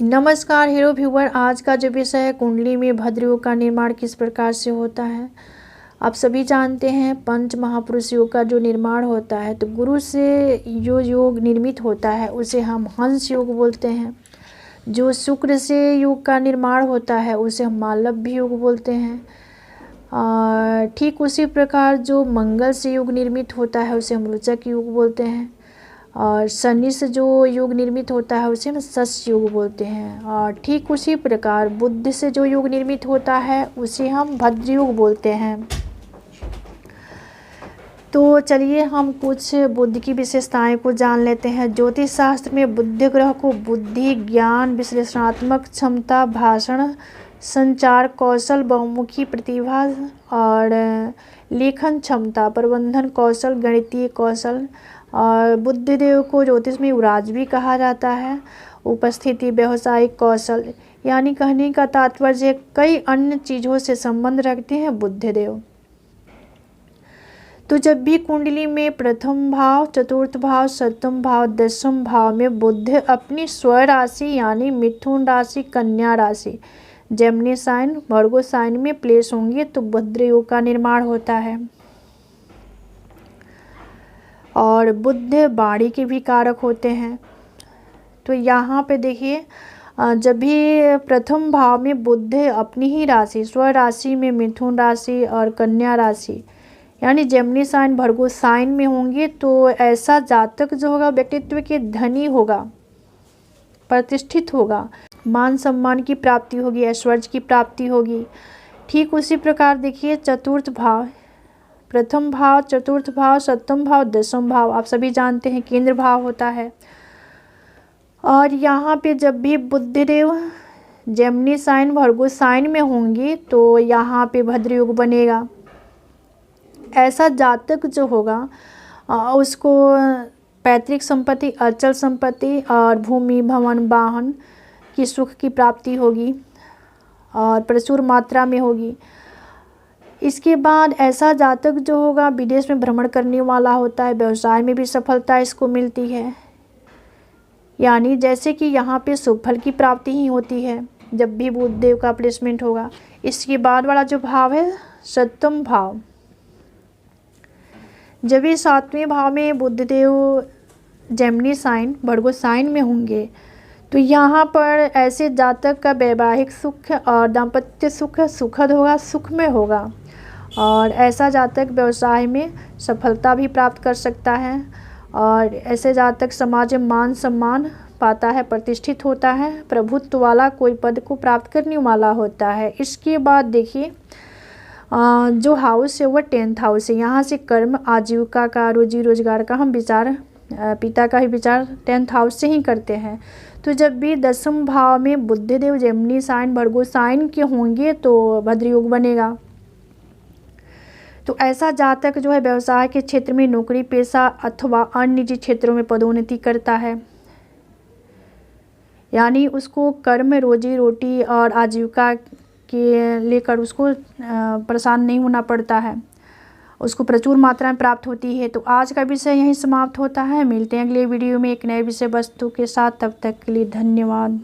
नमस्कार hero viewer. आज का जो विषय है कुंडली में भद्र योग का निर्माण किस प्रकार से होता है। आप सभी जानते हैं पंच महापुरुष योग का जो निर्माण होता है तो गुरु से जो योग निर्मित होता है उसे हम हंस योग बोलते हैं। जो शुक्र से योग का निर्माण होता है उसे हम मालव्य योग बोलते हैं। ठीक उसी प्रकार जो मंगल से योग निर्मित होता है उसे हम रोचक योग बोलते हैं। और शनि से जो योग निर्मित होता है उसे हम शश योग बोलते हैं। और ठीक उसी प्रकार बुध से जो योग निर्मित होता है उसे हम भद्र योग बोलते हैं। तो चलिए हम कुछ बुध की विशेषताएं को जान लेते हैं। ज्योतिष शास्त्र में बुध ग्रह को बुद्धि, ज्ञान, विश्लेषणात्मक क्षमता, भाषण, संचार कौशल, बहुमुखी प्रतिभा और लेखन क्षमता, प्रबंधन कौशल, गणितीय कौशल और बुद्धदेव को ज्योतिष में युवराज भी कहा जाता है। उपस्थिति, व्यवसायिक कौशल, यानी कहने का तात्पर्य कई अन्य चीज़ों से संबंध रखते हैं बुद्धदेव। तो जब भी कुंडली में प्रथम भाव, चतुर्थ भाव, सप्तम भाव, दसम भाव में बुध अपनी स्वराशि यानी मिथुन राशि, कन्या राशि, जेमिनी साइन, वर्गो साइन में प्लेस होंगे तो भद्र योग का निर्माण होता है। और बुध वाणी के भी कारक होते हैं। तो यहाँ पे देखिए जब भी प्रथम भाव में बुध अपनी ही राशि स्वराशि में मिथुन राशि और कन्या राशि यानी जेमिनी साइन, वर्गो साइन में होंगे तो ऐसा जातक जो होगा व्यक्तित्व के धनी होगा, प्रतिष्ठित होगा, मान सम्मान की प्राप्ति होगी, ऐश्वर्य की प्राप्ति होगी। ठीक उसी प्रकार देखिए चतुर्थ भाव, प्रथम भाव, चतुर्थ भाव, सप्तम भाव, दसम भाव आप सभी जानते हैं केंद्र भाव होता है। और यहाँ पे जब भी बुधदेव जेमिनी साइन, वर्गो साइन में होंगे तो यहाँ पे भद्र योग बनेगा। ऐसा जातक जो होगा उसको पैतृक संपत्ति, अचल संपत्ति और भूमि, भवन, वाहन की सुख की प्राप्ति होगी और प्रचुर मात्रा में होगी। इसके बाद ऐसा जातक जो होगा विदेश में भ्रमण करने वाला होता है, व्यवसाय में भी सफलता इसको मिलती है। यानी जैसे कि यहाँ पे शुभ फल की प्राप्ति ही होती है जब भी बुधदेव का प्लेसमेंट होगा। इसके बाद वाला जो भाव है सप्तम भाव, जब भी सातवें भाव में बुधदेव जेमिनी साइन, वर्गो साइन में होंगे तो यहाँ पर ऐसे जातक का वैवाहिक सुख और दाम्पत्य सुख सुखद होगा, सुखमय होगा। और ऐसा जातक व्यवसाय में सफलता भी प्राप्त कर सकता है और ऐसे जातक समाज में मान सम्मान पाता है, प्रतिष्ठित होता है, प्रभुत्व वाला कोई पद को प्राप्त करने वाला होता है। इसके बाद देखिए जो हाउस है वह 10th हाउस है। यहाँ से कर्म, आजीविका का, रोजी रोजगार का हम विचार, पिता का ही विचार 10th हाउस से ही करते हैं। तो जब भी दसम भाव में बुधदेव जेमिनी साइन, वर्गो साइन के होंगे तो भद्र योग बनेगा। तो ऐसा जातक जो है व्यवसाय के क्षेत्र में नौकरी पेशा अथवा अन्य निजी क्षेत्रों में पदोन्नति करता है। यानी उसको कर्म, रोजी रोटी और आजीविका के लेकर उसको परेशान नहीं होना पड़ता है, उसको प्रचुर मात्रा में प्राप्त होती है। तो आज का विषय यहीं समाप्त होता है। मिलते हैं अगले वीडियो में एक नए विषय वस्तु के साथ। तब तक के लिए धन्यवाद।